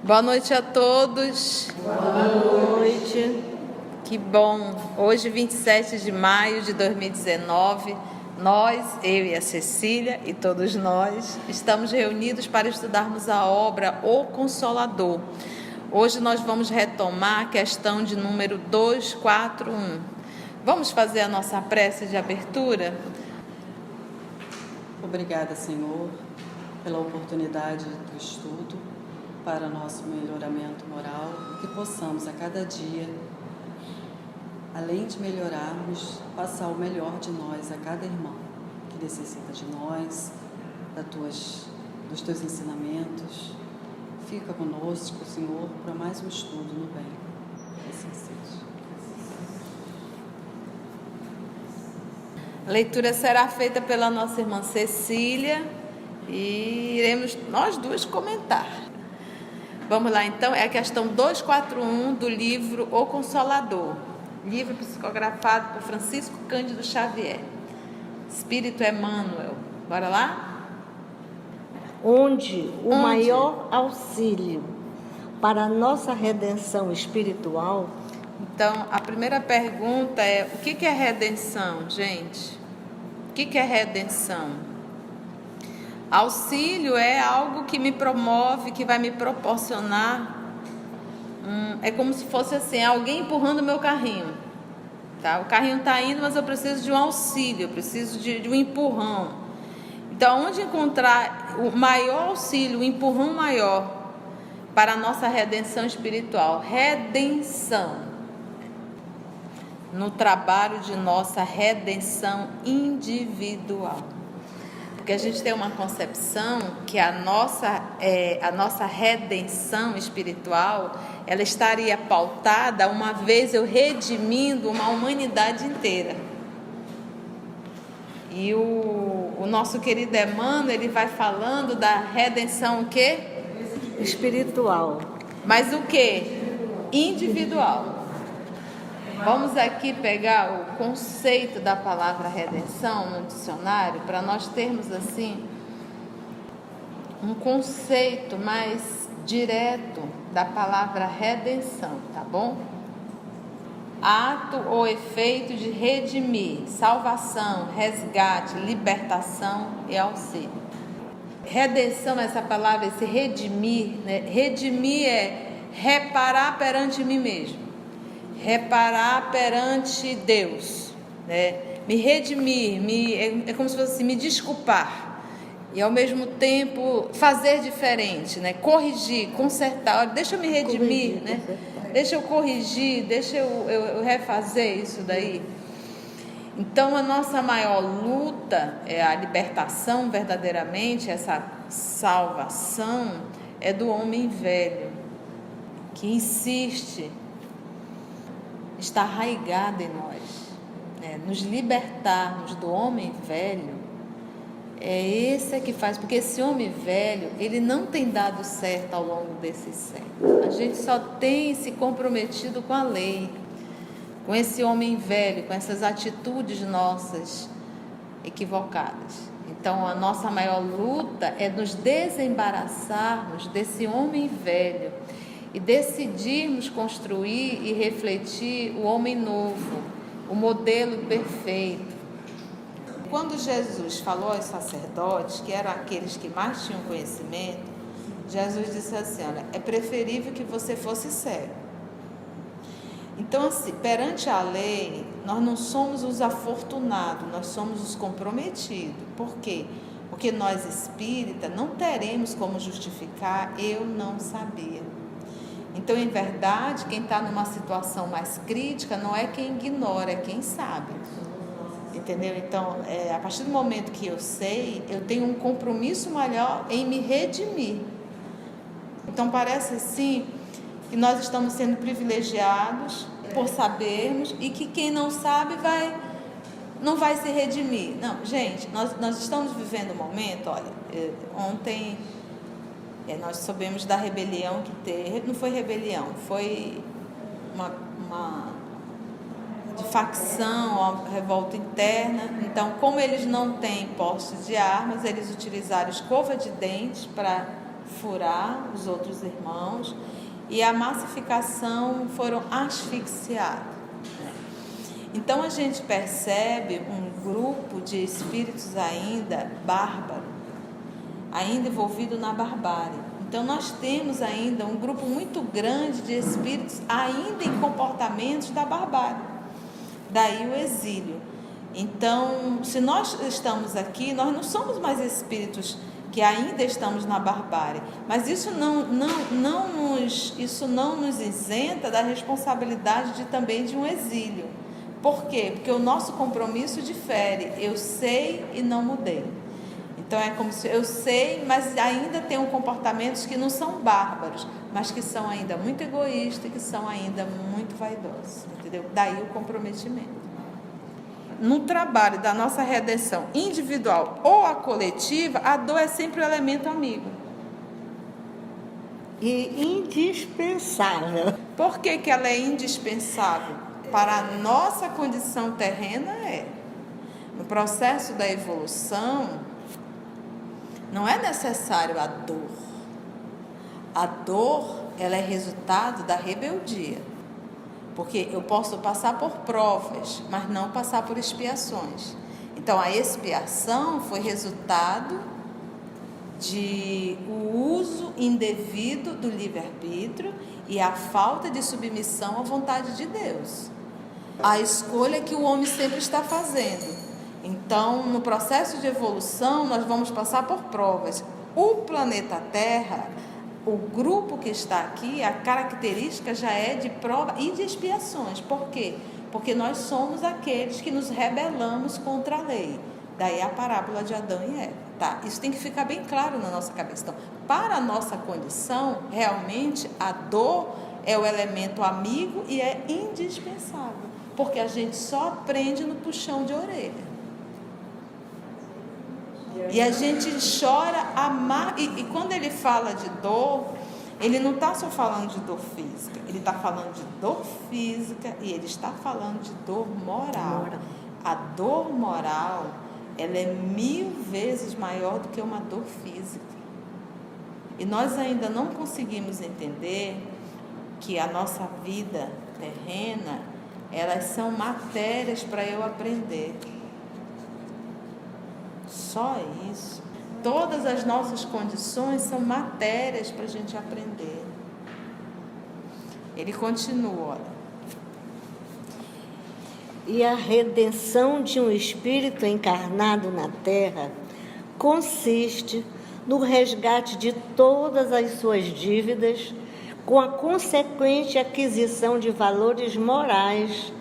Boa noite a todos. Boa noite. Que bom. Hoje, 27 de maio de 2019, nós, eu e a Cecília e todos nós, estamos reunidos para estudarmos a obra O Consolador. Hoje nós vamos retomar a questão de número 241. Vamos fazer a nossa prece de abertura? Obrigada, Senhor, pela oportunidade do estudo para nosso melhoramento moral, que possamos a cada dia, além de melhorarmos, passar o melhor de nós a cada irmão que necessita de nós, dos teus ensinamentos. Fica conosco, Senhor, para mais um estudo no bem. Assim seja. A leitura será feita pela nossa irmã Cecília e iremos nós duas comentar. Vamos lá, então, é a questão 241 do livro O Consolador, livro psicografado por Francisco Cândido Xavier, Espírito Emmanuel. Bora lá? Onde o maior auxílio para a nossa redenção espiritual. Então, a primeira pergunta é: o que é redenção, gente? O que é redenção? Auxílio é algo que me promove, que vai me proporcionar. É como se fosse assim, alguém empurrando o meu carrinho. Tá? O carrinho está indo, mas eu preciso de um auxílio, eu preciso de um empurrão. Então, onde encontrar o maior auxílio, o empurrão maior para a nossa redenção espiritual? Redenção. No trabalho de nossa redenção individual. Porque a gente tem uma concepção que a nossa redenção espiritual, ela estaria pautada uma vez eu redimindo uma humanidade inteira. E o nosso querido Emmanuel, ele vai falando da redenção o quê? Espiritual. Mas o quê? Individual. Vamos aqui pegar o conceito da palavra redenção no dicionário, para nós termos assim um conceito mais direto da palavra redenção, tá bom? Ato ou efeito de redimir, salvação, resgate, libertação e auxílio. Redenção, essa palavra, esse redimir, né? Redimir é reparar perante mim mesmo. Reparar perante Deus, né? Me redimir, é como se fosse assim, me desculpar e ao mesmo tempo fazer diferente, né? Corrigir, consertar. Deixa eu me redimir, né? Deixa eu corrigir, deixa eu refazer isso daí. Então a nossa maior luta é a libertação verdadeiramente, essa salvação é do homem velho que insiste. Está arraigado em nós, né? Nos libertarmos do homem velho, esse que faz, porque esse homem velho, ele não tem dado certo ao longo desses séculos. A gente só tem se comprometido com a lei, com esse homem velho, com essas atitudes nossas equivocadas. Então a nossa maior luta é nos desembaraçarmos desse homem velho e decidirmos construir e refletir o homem novo, o modelo perfeito. Quando Jesus falou aos sacerdotes, que eram aqueles que mais tinham conhecimento, Jesus disse assim: olha, é preferível que você fosse cego. Então, assim, perante a lei, nós não somos os afortunados, nós somos os comprometidos. Por quê? Porque nós espíritas não teremos como justificar, eu não sabia. Então, em verdade, quem está numa situação mais crítica não é quem ignora, é quem sabe. Entendeu? Então, a partir do momento que eu sei, eu tenho um compromisso maior em me redimir. Então, parece assim que nós estamos sendo privilegiados por sabermos e que quem não sabe não vai se redimir. Não, gente, nós estamos vivendo um momento, olha, ontem nós soubemos da rebelião que teve, não foi rebelião, foi de facção, revolta interna. Então, como eles não têm posse de armas, eles utilizaram escova de dentes para furar os outros irmãos, e a massificação foram asfixiados. Então a gente percebe um grupo de espíritos ainda bárbaro, ainda envolvido na barbárie. Então nós temos ainda um grupo muito grande de espíritos ainda em comportamentos da barbárie. Daí o exílio. Então, se nós estamos aqui, nós não somos mais espíritos que ainda estamos na barbárie, mas isso não nos isenta da responsabilidade também de um exílio. Por quê? Porque o nosso compromisso difere. Eu sei e não mudei. Então é como se eu sei, mas ainda tenho comportamentos que não são bárbaros, mas que são ainda muito egoístas e que são ainda muito vaidosos. Entendeu? Daí o comprometimento. No trabalho da nossa redenção individual ou a coletiva, a dor é sempre o elemento amigo. E indispensável. Por que que ela é indispensável? Para a nossa condição terrena no processo da evolução, não é necessário a dor. A dor, ela é resultado da rebeldia. Porque eu posso passar por provas, mas não passar por expiações. Então, a expiação foi resultado de o uso indevido do livre-arbítrio e a falta de submissão à vontade de Deus. A escolha que o homem sempre está fazendo. Então, no processo de evolução, nós vamos passar por provas. O planeta Terra, o grupo que está aqui, a característica já é de prova e de expiações. Por quê? Porque nós somos aqueles que nos rebelamos contra a lei. Daí a parábola de Adão e Eva. Tá? Isso tem que ficar bem claro na nossa cabeça. Então, para a nossa condição, realmente a dor é o elemento amigo e é indispensável. Porque a gente só aprende no puxão de orelha. E a gente chora e quando ele fala de dor, ele não está só falando de dor física, ele está falando de dor física e ele está falando de dor moral. A dor moral, ela é 1000 vezes maior do que uma dor física. E nós ainda não conseguimos entender que a nossa vida terrena, elas são matérias para eu aprender. Só isso. Todas as nossas condições são matérias para a gente aprender. Ele continua, olha. E a redenção de um espírito encarnado na Terra consiste no resgate de todas as suas dívidas, com a consequente aquisição de valores morais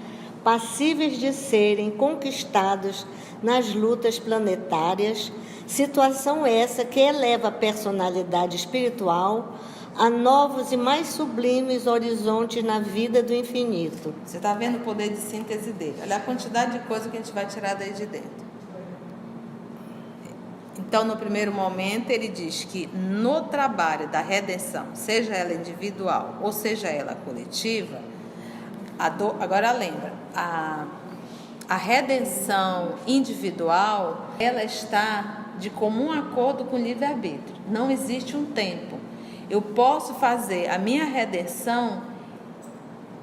passíveis de serem conquistados nas lutas planetárias, situação essa que eleva a personalidade espiritual a novos e mais sublimes horizontes na vida do infinito. Você está vendo o poder de síntese dele. Olha a quantidade de coisa que a gente vai tirar daí de dentro. Então, no primeiro momento, ele diz que no trabalho da redenção, seja ela individual ou seja ela coletiva, a dor, agora lembra, a redenção individual, ela está de comum acordo com o livre-arbítrio. Não existe um tempo. Eu posso fazer a minha redenção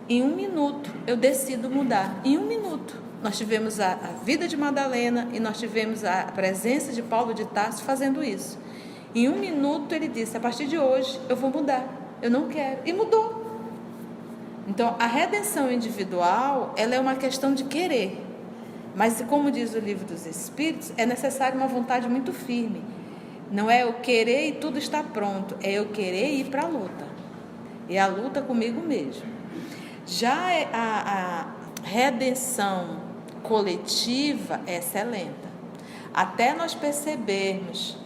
em 1 minuto. Eu decido mudar. Em 1 minuto. Nós tivemos a vida de Madalena e nós tivemos a presença de Paulo de Tarso fazendo isso. Em 1 minuto ele disse, a partir de hoje eu vou mudar. Eu não quero. E mudou. Então, a redenção individual, ela é uma questão de querer. Mas, como diz o Livro dos Espíritos, é necessário uma vontade muito firme. Não é eu querer e tudo está pronto. É eu querer ir para a luta. E a luta comigo mesmo. Já a redenção coletiva, essa é lenta. Até nós percebermos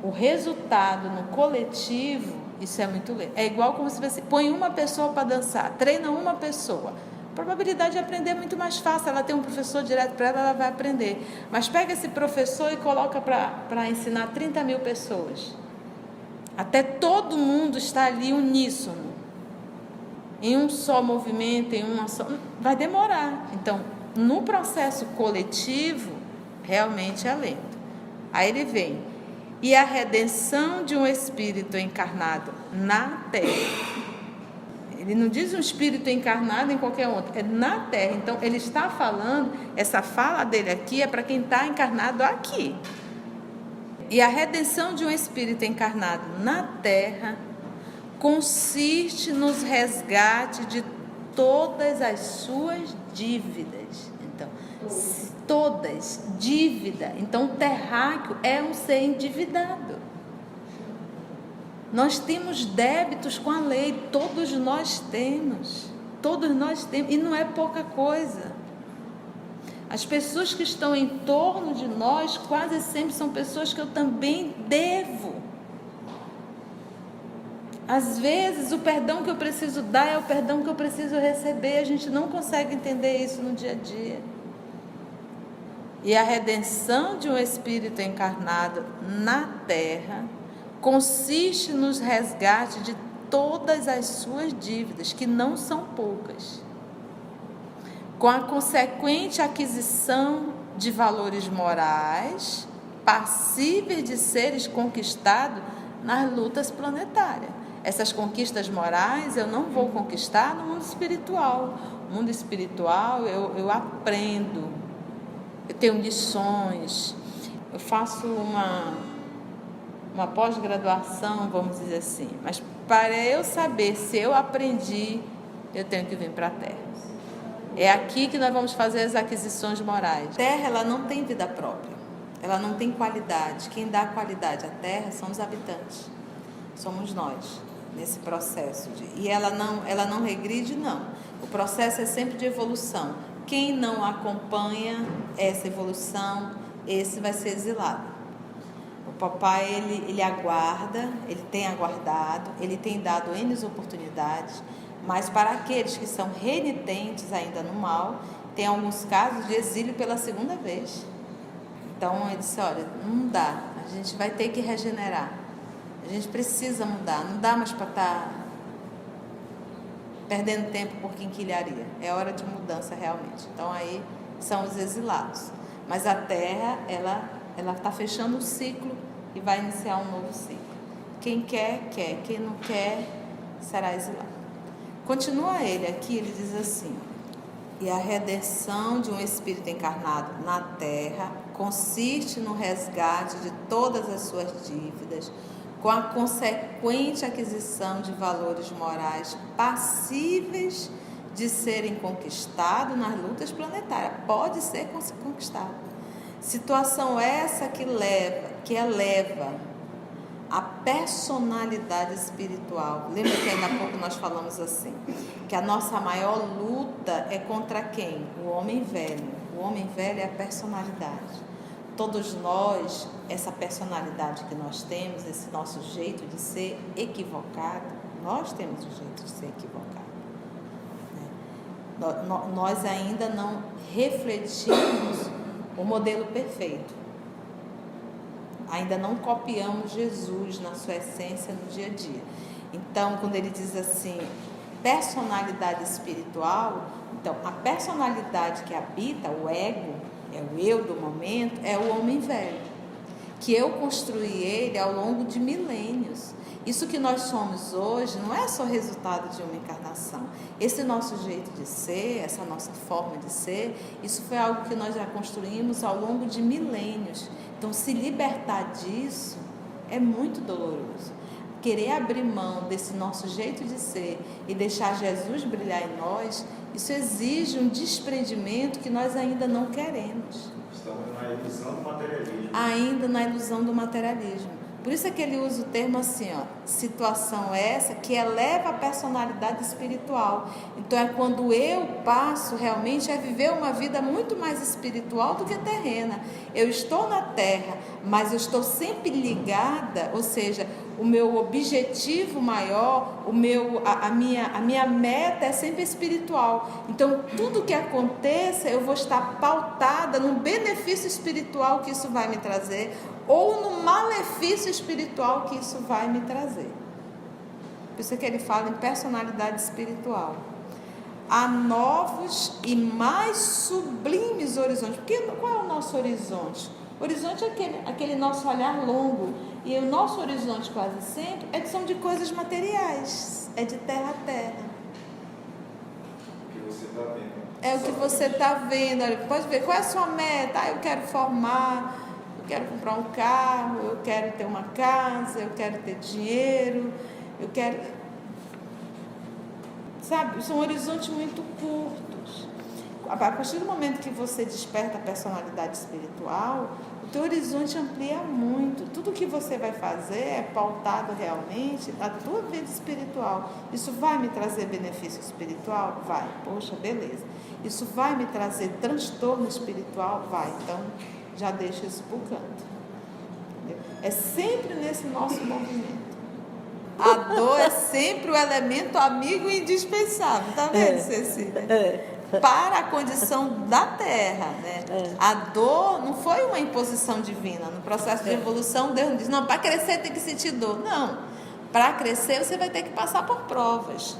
o resultado no coletivo, isso é muito lento. É igual como se você põe uma pessoa para dançar, treina uma pessoa. A probabilidade de aprender é muito mais fácil. Ela tem um professor direto para ela, ela vai aprender. Mas pega esse professor e coloca para ensinar 30 mil pessoas. Até todo mundo está ali uníssono. em um só movimento, em uma só... Vai demorar. Então, no processo coletivo, realmente é lento. Aí ele vem. E a redenção de um espírito encarnado na Terra. Ele não diz um espírito encarnado em qualquer outro, é na Terra. Então, ele está falando, essa fala dele aqui é para quem está encarnado aqui. E a redenção de um espírito encarnado na Terra consiste nos resgates de todas as suas dívidas. Então, todas, dívida. Então, o terráqueo é um ser endividado. Nós temos débitos com a lei, todos nós temos, e não é pouca coisa. As pessoas que estão em torno de nós quase sempre são pessoas que eu também devo. Às vezes o perdão que eu preciso dar é o perdão que eu preciso receber, a gente não consegue entender isso no dia a dia. E a redenção de um espírito encarnado na Terra consiste nos resgates de todas as suas dívidas, que não são poucas, com a consequente aquisição de valores morais passíveis de seres conquistados nas lutas planetárias. Essas conquistas morais eu não vou conquistar no mundo espiritual. No mundo espiritual eu aprendo, eu tenho lições, eu faço uma pós-graduação, vamos dizer assim, mas para eu saber se eu aprendi, eu tenho que vir para a Terra. É aqui que nós vamos fazer as aquisições morais. A Terra, ela não tem vida própria, ela não tem qualidade. Quem dá qualidade à Terra são os habitantes, somos nós, nesse processo. E ela não regride, não. O processo é sempre de evolução. Quem não acompanha essa evolução, esse vai ser exilado. O papai, ele aguarda, ele tem aguardado, ele tem dado N oportunidades, mas para aqueles que são renitentes ainda no mal, tem alguns casos de exílio pela segunda vez. Então, ele disse, olha, não dá, a gente vai ter que regenerar, a gente precisa mudar, não dá mais para estar perdendo tempo por quinquilharia, é hora de mudança realmente. Então, aí são os exilados. Mas a Terra, ela está fechando um ciclo e vai iniciar um novo ciclo. Quem quer, quer. Quem não quer, será exilado. Continua ele aqui, ele diz assim: e a redenção de um espírito encarnado na Terra consiste no resgate de todas as suas dívidas, com a consequente aquisição de valores morais passíveis de serem conquistados nas lutas planetárias. Pode ser conquistado. Situação essa que eleva a personalidade espiritual. Lembra que ainda há pouco nós falamos assim, que a nossa maior luta é contra quem? O homem velho. O homem velho é a personalidade. Todos nós, essa personalidade que nós temos, esse nosso jeito de ser equivocado, nós temos o jeito de ser equivocado. Nós ainda não refletimos o modelo perfeito. Ainda não copiamos Jesus na sua essência no dia a dia. Então, quando ele diz assim, personalidade espiritual, então a personalidade que habita o ego, é o eu do momento, é o homem velho, que eu construí ele ao longo de milênios. Isso que nós somos hoje não é só resultado de uma encarnação. Esse nosso jeito de ser, essa nossa forma de ser, isso foi algo que nós já construímos ao longo de milênios. Então, se libertar disso é muito doloroso. Querer abrir mão desse nosso jeito de ser e deixar Jesus brilhar em nós, isso exige um desprendimento que nós ainda não queremos. Estamos na ilusão do materialismo. Ainda na ilusão do materialismo. Por isso é que ele usa o termo assim, ó, situação essa que eleva a personalidade espiritual. Então é quando eu passo realmente a viver uma vida muito mais espiritual do que terrena. Eu estou na terra, mas eu estou sempre ligada, ou seja, o meu objetivo maior, a minha meta é sempre espiritual. Então tudo que aconteça eu vou estar pautada no benefício espiritual que isso vai me trazer, ou no malefício espiritual que isso vai me trazer. Por isso que ele fala em personalidade espiritual. Há novos e mais sublimes horizontes. Porque qual é o nosso horizonte? O horizonte é aquele nosso olhar longo. E o nosso horizonte quase sempre são de coisas materiais. É de terra a terra. O que você está vendo. É o que você está vendo. Olha, pode ver, qual é a sua meta? Eu quero formar, eu quero comprar um carro, eu quero ter uma casa, eu quero ter dinheiro, eu quero... Sabe, são horizontes muito curtos. A partir do momento que você desperta a personalidade espiritual, o teu horizonte amplia muito. Tudo que você vai fazer é pautado realmente na tua vida espiritual. Isso vai me trazer benefício espiritual? Vai. Poxa, beleza. Isso vai me trazer transtorno espiritual? Vai. Então, já deixa isso por canto. Entendeu? É sempre nesse nosso movimento. A dor é sempre o elemento amigo e indispensável. Tá vendo, Cecília? Para a condição da Terra, né? A dor não foi uma imposição divina. No processo de evolução, Deus não diz, não, para crescer tem que sentir dor. Não. Para crescer, você vai ter que passar por provas.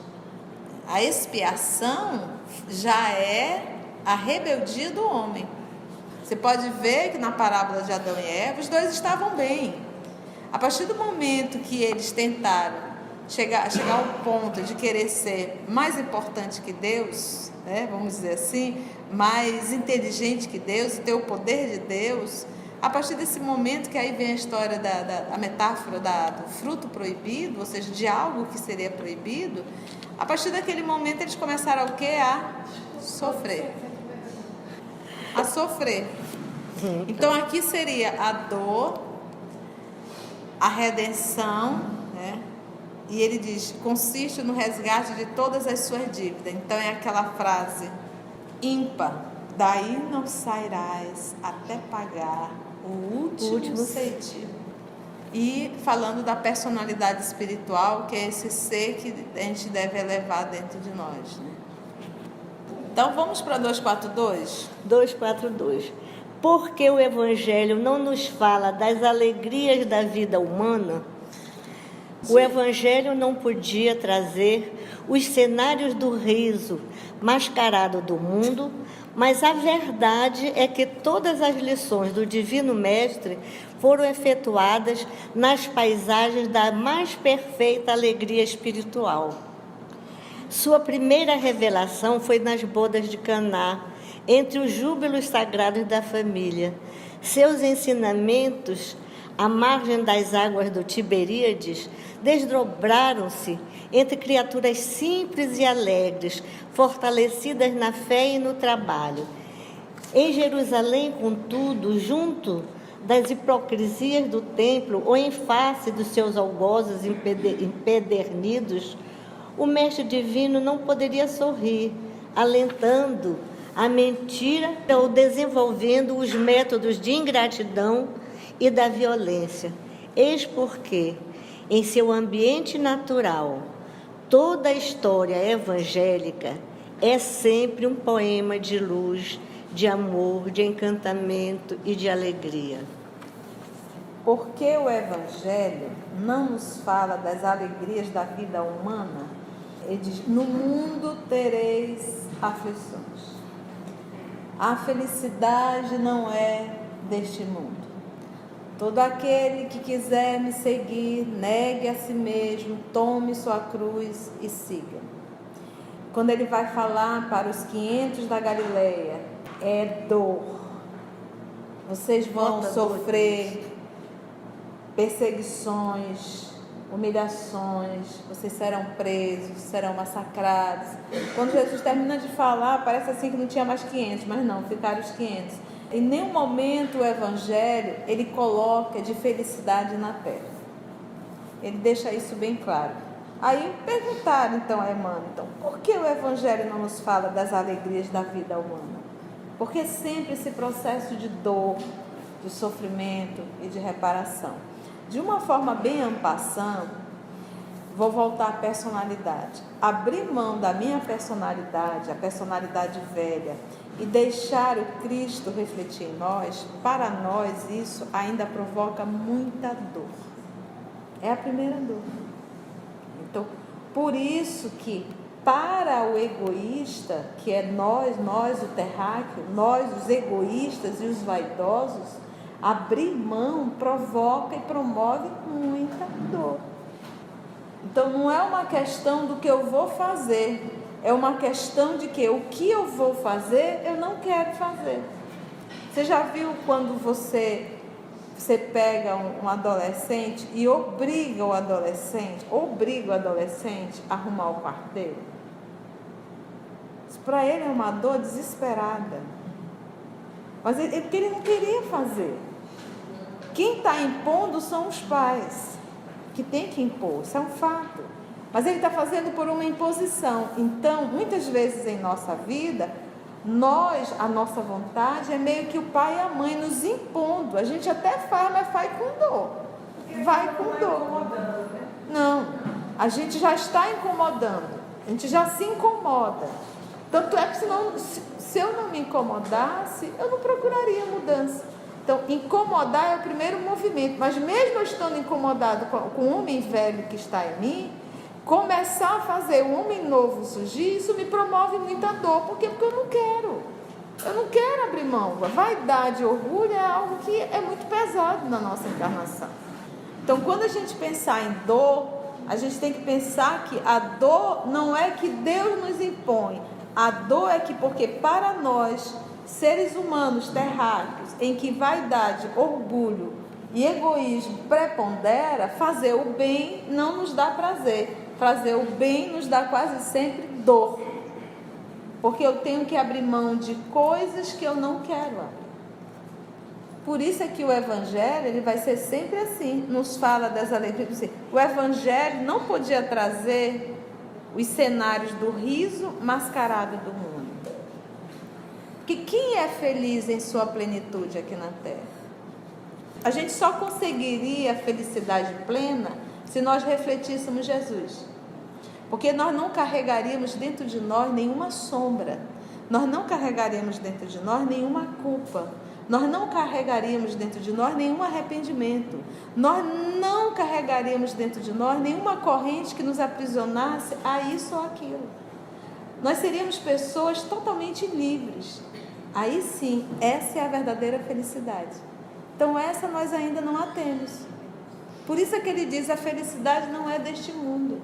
A expiação já é a rebeldia do homem. Você pode ver que na parábola de Adão e Eva, os dois estavam bem. A partir do momento que eles tentaram chegar ao ponto de querer ser mais importante que Deus, né, vamos dizer assim, mais inteligente que Deus, ter o poder de Deus, a partir desse momento que aí vem a história a metáfora do fruto proibido, ou seja, de algo que seria proibido, a partir daquele momento eles começaram o quê? A sofrer. A sofrer. Então aqui seria a dor, a redenção, né? E ele diz, consiste no resgate de todas as suas dívidas. Então é aquela frase ímpar, daí não sairás até pagar o último centavo. E falando da personalidade espiritual, que é esse ser que a gente deve elevar dentro de nós, né? Então vamos para 242? 242. Porque o Evangelho não nos fala das alegrias da vida humana, o Evangelho não podia trazer os cenários do riso mascarado do mundo, mas a verdade é que todas as lições do Divino Mestre foram efetuadas nas paisagens da mais perfeita alegria espiritual. Sua primeira revelação foi nas bodas de Caná, entre os júbilos sagrados da família. Seus ensinamentos, à margem das águas do Tiberíades, desdobraram-se entre criaturas simples e alegres, fortalecidas na fé e no trabalho. Em Jerusalém, contudo, junto das hipocrisias do templo ou em face dos seus algozes empedernidos, o Mestre Divino não poderia sorrir, alentando a mentira ou desenvolvendo os métodos de ingratidão e da violência. Eis porque, em seu ambiente natural, toda a história evangélica é sempre um poema de luz, de amor, de encantamento e de alegria. Porque o Evangelho não nos fala das alegrias da vida humana, ele diz, no mundo tereis aflições. A felicidade não é deste mundo. Todo aquele que quiser me seguir, negue a si mesmo, tome sua cruz e siga. Quando ele vai falar para os 500 da Galileia, é dor. Vocês vão sofrer perseguições, humilhações, vocês serão presos, serão massacrados. Quando Jesus termina de falar, parece assim que não tinha mais 500, mas não, ficaram os 500. Em nenhum momento o Evangelho, ele coloca de felicidade na terra. Ele deixa isso bem claro. Aí perguntaram então a Emmanuel, por que o Evangelho não nos fala das alegrias da vida humana? Porque sempre esse processo de dor, de sofrimento e de reparação. De uma forma bem en passant, vou voltar à personalidade. Abrir mão da minha personalidade, a personalidade velha, e deixar o Cristo refletir em nós, para nós isso ainda provoca muita dor. É a primeira dor. Então, Por isso que para o egoísta, que é nós o terráqueo, nós os egoístas e os vaidosos, abrir mão provoca e promove muita dor. Então não é uma questão do que eu vou fazer, é uma questão de que o que eu vou fazer, eu não quero fazer. Você já viu quando você pega um adolescente e obriga o adolescente a arrumar o quarto dele? Isso para ele é uma dor desesperada. Mas porque ele não queria fazer. Quem está impondo são os pais, que tem que impor, isso é um fato. Mas ele está fazendo por uma imposição. Então, muitas vezes em nossa vida, a nossa vontade é meio que o pai e a mãe nos impondo. A gente até faz, mas faz com dor. Vai com dor. Não, a gente já está incomodando. A gente já se incomoda. Tanto é que se eu não me incomodasse, eu não procuraria mudança. Então, incomodar é o primeiro movimento. Mas mesmo eu estando incomodado com o homem velho que está em mim, começar a fazer o homem novo surgir, isso me promove muita dor. Por quê? Porque eu não quero. Eu não quero abrir mão. A vaidade e orgulho é algo que é muito pesado na nossa encarnação. Então, quando a gente pensar em dor, a gente tem que pensar que a dor não é que Deus nos impõe. A dor é que, porque para nós, seres humanos terráqueos, em que vaidade, orgulho e egoísmo prepondera, fazer o bem não nos dá prazer. Fazer o bem nos dá quase sempre dor. Porque eu tenho que abrir mão de coisas que eu não quero abrir. Por isso é que o Evangelho, ele vai ser sempre assim, nos fala das alegrias. O Evangelho não podia trazer os cenários do riso mascarado do mundo. Porque quem é feliz em sua plenitude aqui na Terra? A gente só conseguiria a felicidade plena se nós refletíssemos Jesus. Porque nós não carregaríamos dentro de nós nenhuma sombra. Nós não carregaríamos dentro de nós nenhuma culpa. Nós não carregaríamos dentro de nós nenhum arrependimento. Nós não carregaríamos dentro de nós nenhuma corrente que nos aprisionasse a isso ou aquilo. Nós seríamos pessoas totalmente livres. Aí sim, essa é a verdadeira felicidade. Então essa nós ainda não a temos. Por isso é que ele diz, a felicidade não é deste mundo.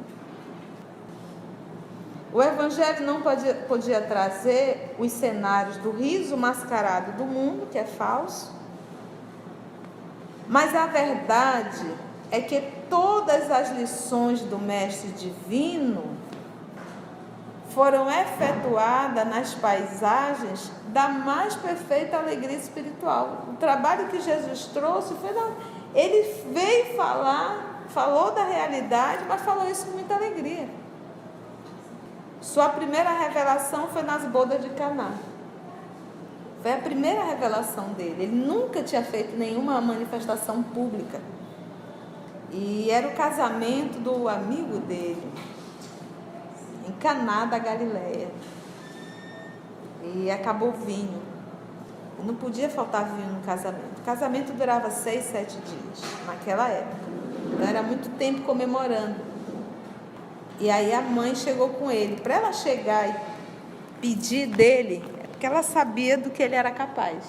O Evangelho não podia trazer os cenários do riso mascarado do mundo, que é falso. Mas a verdade é que todas as lições do Mestre Divino foram efetuadas nas paisagens da mais perfeita alegria espiritual. O trabalho que Jesus trouxe foi... Ele veio falou da realidade, mas falou isso com muita alegria. Sua primeira revelação foi nas bodas de Caná. Foi a primeira revelação dele. Ele nunca tinha feito nenhuma manifestação pública. E era o casamento do amigo dele, em Caná da Galileia. E acabou o vinho. E não podia faltar vinho no casamento. O casamento durava 6, 7 dias, naquela época. Então era muito tempo comemorando. E aí a mãe chegou com ele. Para ela chegar e pedir dele, é porque ela sabia do que ele era capaz.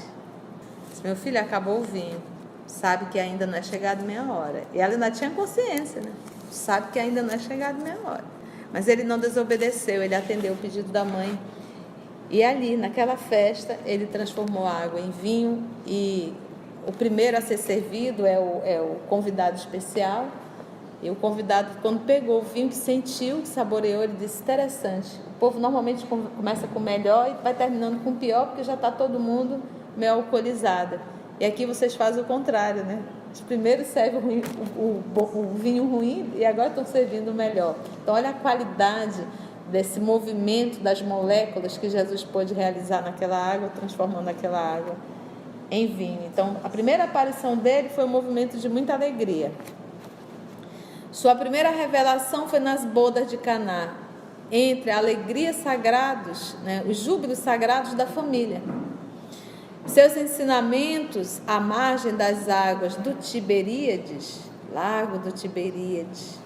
Disse, meu filho, acabou o vinho. Sabe que ainda não é chegado meia hora. E ela ainda tinha consciência, né? Sabe que ainda não é chegado meia hora. Mas ele não desobedeceu, ele atendeu o pedido da mãe. E ali, naquela festa, ele transformou a água em vinho. E o primeiro a ser servido é o convidado especial. E o convidado, quando pegou o vinho, que sentiu, que saboreou, ele disse, interessante. O povo normalmente começa com o melhor e vai terminando com o pior, porque já está todo mundo meio alcoolizado. E aqui vocês fazem o contrário, né? Eles primeiro servem o vinho ruim e agora estão servindo o melhor. Então, olha a qualidade desse movimento das moléculas que Jesus pôde realizar naquela água, transformando aquela água em vinho. Então, a primeira aparição dele foi um movimento de muita alegria. Sua primeira revelação foi nas bodas de Caná, entre a alegria sagrados, né, os júbilos sagrados da família. Seus ensinamentos à margem das águas do Tiberíades, Lago do Tiberíades,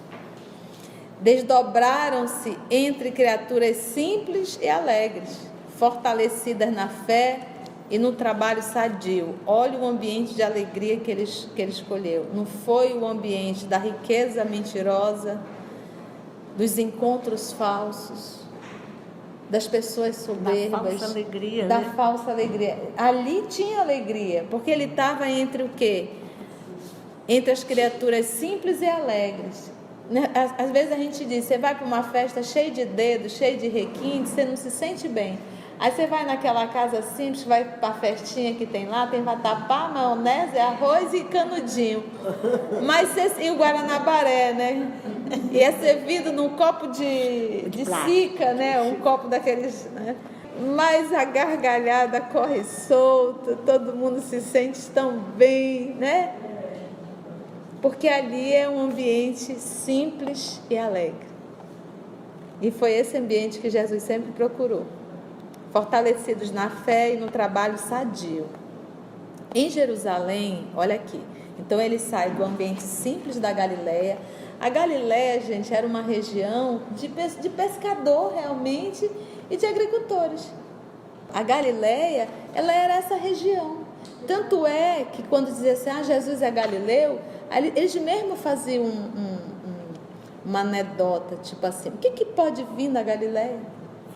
Desdobraram-se entre criaturas simples e alegres, fortalecidas na fé e no trabalho sadio. Olha o ambiente de alegria que ele escolheu. Não foi o ambiente da riqueza mentirosa, dos encontros falsos, das pessoas soberbas, da falsa alegria, da né? falsa alegria. Ali tinha alegria, porque ele estava entre o quê? Entre as criaturas simples e alegres. Às vezes a gente diz, você vai para uma festa cheia de dedos, cheia de requinte, você não se sente bem. Aí você vai naquela casa simples, vai para a festinha que tem lá, tem vatapá, maionese, arroz e canudinho. E o guaranabaré, né? E é servido num copo de sica, né? Um copo daqueles, né? Mas a gargalhada corre solta, todo mundo se sente tão bem, né? Porque ali é um ambiente simples e alegre. E foi esse ambiente que Jesus sempre procurou. Fortalecidos na fé e no trabalho sadio. Em Jerusalém, olha aqui, então ele sai do ambiente simples da Galileia. A Galileia, gente, era uma região de pescador realmente e de agricultores. A Galileia, ela era essa região. Tanto é que quando dizia assim, Jesus é galileu, eles mesmo faziam uma anedota, tipo assim, o que pode vir da Galileia?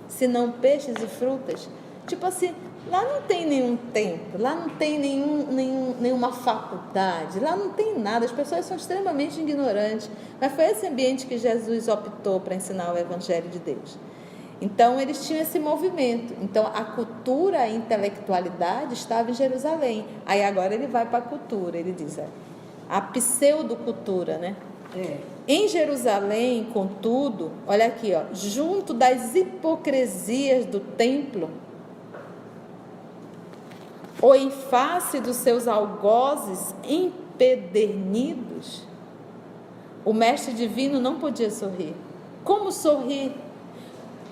Se não peixes e frutas? Tipo assim, lá não tem nenhum templo, lá não tem nenhuma faculdade, lá não tem nada, as pessoas são extremamente ignorantes. Mas foi esse ambiente que Jesus optou para ensinar o Evangelho de Deus. Então eles tinham esse movimento. Então a cultura, a intelectualidade estava em Jerusalém. Aí agora ele vai para a cultura, ele diz, a pseudocultura, né? Em Jerusalém, contudo, olha aqui, junto das hipocrisias do templo, ou em face dos seus algozes empedernidos, o mestre divino não podia sorrir. Como sorrir?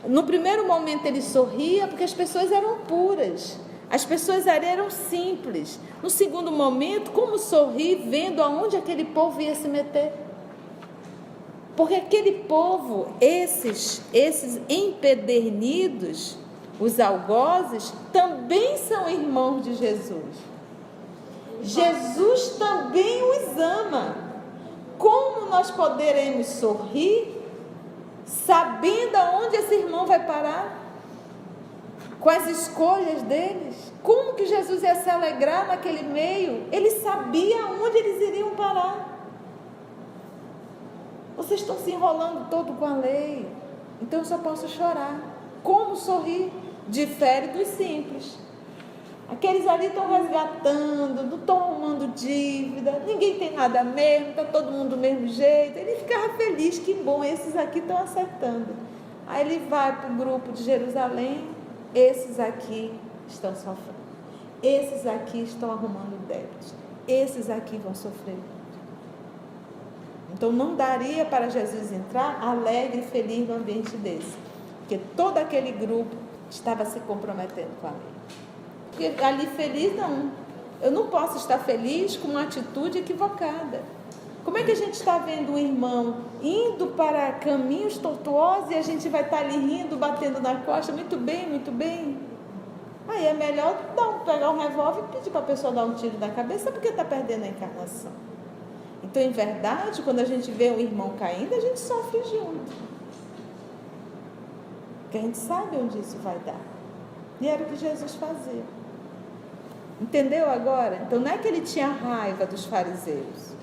No primeiro momento ele sorria porque as pessoas eram puras, as pessoas eram simples. No segundo momento, como sorrir vendo aonde aquele povo ia se meter? Porque aquele povo, esses empedernidos, os algozes, também são irmãos de Jesus. Jesus também os ama. Como nós poderemos sorrir sabendo aonde esse irmão vai parar? Com as escolhas deles? Como que Jesus ia se alegrar naquele meio? Ele sabia onde eles iriam parar. Vocês estão se enrolando todo com a lei, então eu só posso chorar. Como sorrir? Difere dos simples. Aqueles ali estão resgatando, não estão arrumando dívida, ninguém tem nada mesmo, está todo mundo do mesmo jeito. Ele ficava feliz, que bom, esses aqui estão acertando. Aí ele vai para o grupo de Jerusalém, esses aqui estão sofrendo, esses aqui estão arrumando débitos, esses aqui vão sofrer. Então não daria para Jesus entrar alegre e feliz no ambiente desse, porque todo aquele grupo estava se comprometendo com a lei. Porque ali feliz não, eu não posso estar feliz com uma atitude equivocada. Como é que a gente está vendo um irmão indo para caminhos tortuosos e a gente vai estar ali rindo, batendo na costa, muito bem, muito bem? Aí é melhor pegar um revólver e pedir para a pessoa dar um tiro na cabeça, porque está perdendo a encarnação. Então, em verdade, quando a gente vê um irmão caindo, a gente sofre junto. Porque a gente sabe onde isso vai dar. E era o que Jesus fazia. Entendeu agora? Então, não é que ele tinha raiva dos fariseus.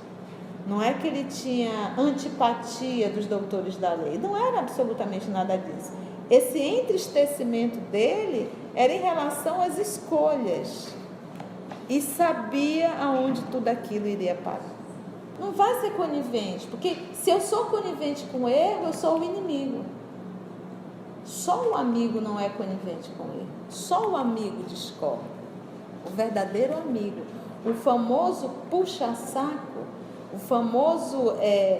Não é que ele tinha antipatia dos doutores da lei. Não era absolutamente nada disso. Esse entristecimento dele era em relação às escolhas. E sabia aonde tudo aquilo iria parar. Não vai ser conivente, porque se eu sou conivente com o erro, eu sou o inimigo. Só o amigo não é conivente com o erro. Só o amigo discorda. O verdadeiro amigo, o famoso puxa-saco, o famoso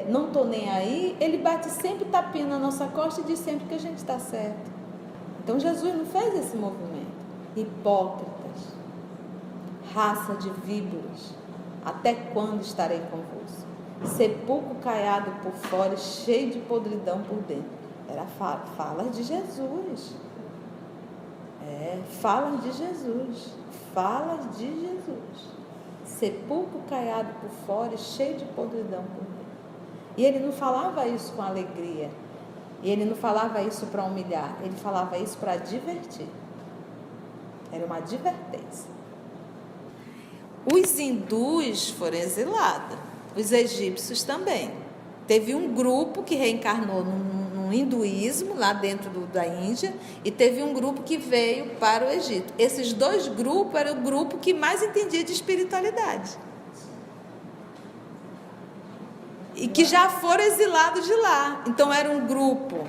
não tô nem aí, ele bate sempre tapinha na nossa costa e diz sempre que a gente está certo. Então Jesus não fez esse movimento. Hipócritas, raça de víboras, até quando estarei convosco? sepulcro caiado por fora, cheio de podridão por dentro. Era fala de Jesus. Fala de Jesus. Fala de Jesus. Sepulcro caiado por fora e cheio de podridão por dentro. E ele não falava isso com alegria. E ele não falava isso para humilhar. Ele falava isso para divertir. Era uma advertência. Os hindus foram exilados. Os egípcios também. Teve um grupo que reencarnou no hinduísmo, lá dentro da Índia, e teve um grupo que veio para o Egito. Esses dois grupos eram o grupo que mais entendia de espiritualidade. E que já foram exilados de lá. Então era um grupo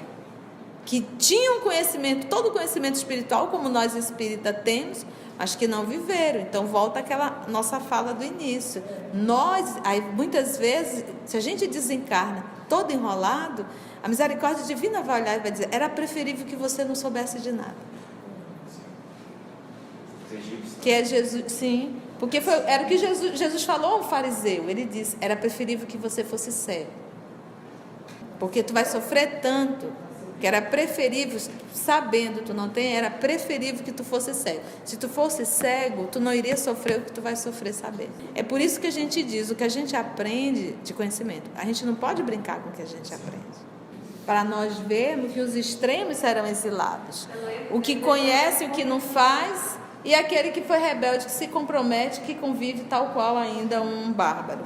que tinha um conhecimento, todo o conhecimento espiritual, como nós espíritas temos, mas que não viveram. Então volta aquela nossa fala do início. Aí, muitas vezes, se a gente desencarna todo enrolado, a misericórdia divina vai olhar e vai dizer: era preferível que você não soubesse de nada. Que é Jesus, sim, porque era o que Jesus falou ao fariseu. Ele disse: era preferível que você fosse cego, porque tu vai sofrer tanto, que era preferível, sabendo tu não tem, era preferível que tu fosse cego. Se tu fosse cego, tu não iria sofrer o que tu vai sofrer sabendo. É por isso que a gente diz: o que a gente aprende de conhecimento, a gente não pode brincar com o que a gente aprende, para nós vermos que os extremos serão exilados. O que conhece, o que não faz, e aquele que foi rebelde, que se compromete, que convive tal qual ainda um bárbaro.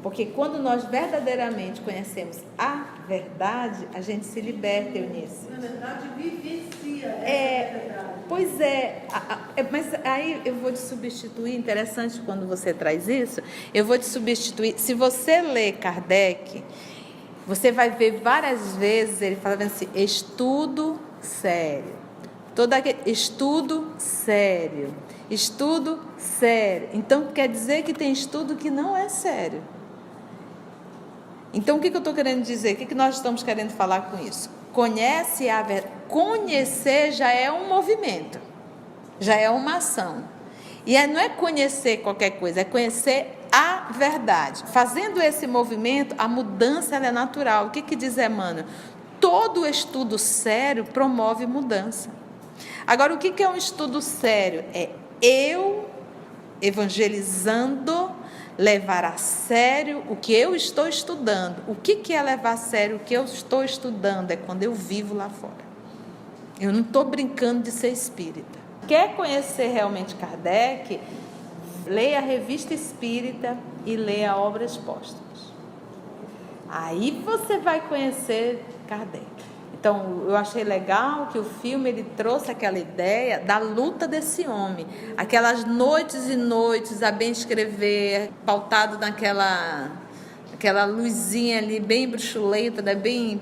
Porque quando nós verdadeiramente conhecemos a verdade, a gente se liberta, Eunice. Na verdade, vivencia essa verdade. Pois mas aí eu vou te substituir. Interessante quando você traz isso. Eu vou te substituir. Se você ler Kardec, você vai ver várias vezes ele falando assim: estudo sério. Todo aquele estudo sério. Estudo sério. Então quer dizer que tem estudo que não é sério. Então, o que eu estou querendo dizer? O que nós estamos querendo falar com isso? Conhece a verdade. Conhecer já é um movimento, já é uma ação. E não é conhecer qualquer coisa, é conhecer a verdade. Fazendo esse movimento, a mudança ela é natural. O que diz Emmanuel? Todo estudo sério promove mudança. Agora, o que é um estudo sério? É eu evangelizando, levar a sério o que eu estou estudando. O que é levar a sério o que eu estou estudando? É quando eu vivo lá fora. Eu não estou brincando de ser espírita. Quer conhecer realmente Kardec? Leia a Revista Espírita e leia Obras Póstumas. Aí você vai conhecer Kardec. Então, eu achei legal que o filme ele trouxe aquela ideia da luta desse homem. Aquelas noites e noites a bem escrever, pautado naquela luzinha ali, bem bruxulenta, né? Bem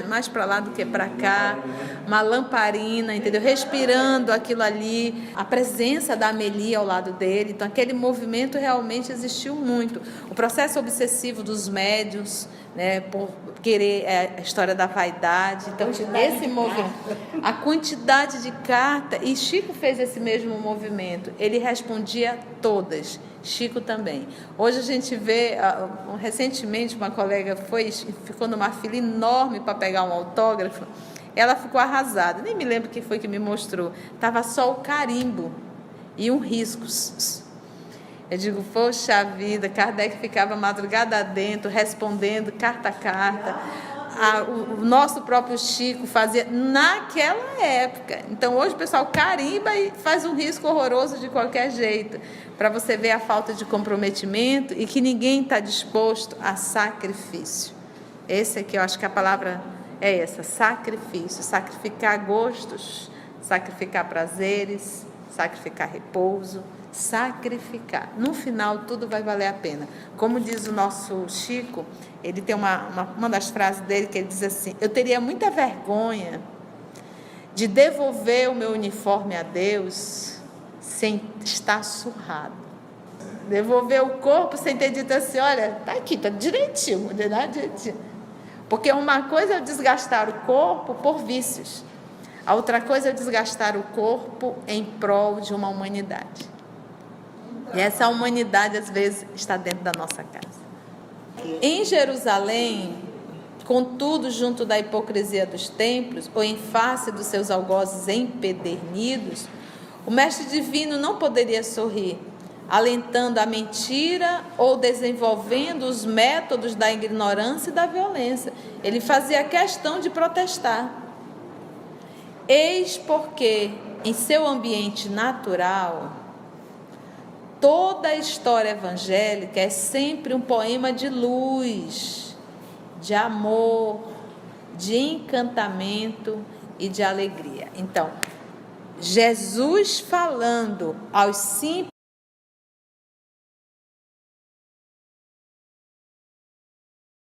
mais para lá do que para cá. Uma lamparina, entendeu? Respirando aquilo ali. A presença da Amélie ao lado dele. Então, aquele movimento realmente existiu muito. O processo obsessivo dos médiuns, né, por querer a história da vaidade. Então, esse movimento, a quantidade de carta, e Chico fez esse mesmo movimento, ele respondia todas, Chico também. Hoje a gente vê, recentemente uma colega ficou numa fila enorme para pegar um autógrafo, ela ficou arrasada, nem me lembro quem foi que me mostrou, estava só o carimbo e um risco. Eu digo, poxa vida, Kardec ficava madrugada dentro, respondendo carta a carta. O nosso próprio Chico fazia naquela época. Então, hoje o pessoal carimba e faz um risco horroroso de qualquer jeito, para você ver a falta de comprometimento e que ninguém está disposto a sacrifício. Esse aqui, eu acho que a palavra é essa, sacrifício. Sacrificar gostos, sacrificar prazeres, sacrificar repouso, sacrificar. No final, tudo vai valer a pena. Como diz o nosso Chico, ele tem uma das frases dele que ele diz assim: eu teria muita vergonha de devolver o meu uniforme a Deus sem estar surrado. Devolver o corpo sem ter dito assim: olha, tá aqui, tá direitinho, direitinho. Porque uma coisa é eu desgastar o corpo por vícios. A outra coisa é eu desgastar o corpo em prol de uma humanidade. E essa humanidade, às vezes, está dentro da nossa casa. aqui. Em Jerusalém, contudo, junto da hipocrisia dos templos, ou em face dos seus algozes empedernidos, o mestre divino não poderia sorrir, alentando a mentira ou desenvolvendo os métodos da ignorância e da violência. Ele fazia questão de protestar. Eis porque, em seu ambiente natural, toda a história evangélica é sempre um poema de luz, de amor, de encantamento e de alegria. Então, Jesus falando aos simples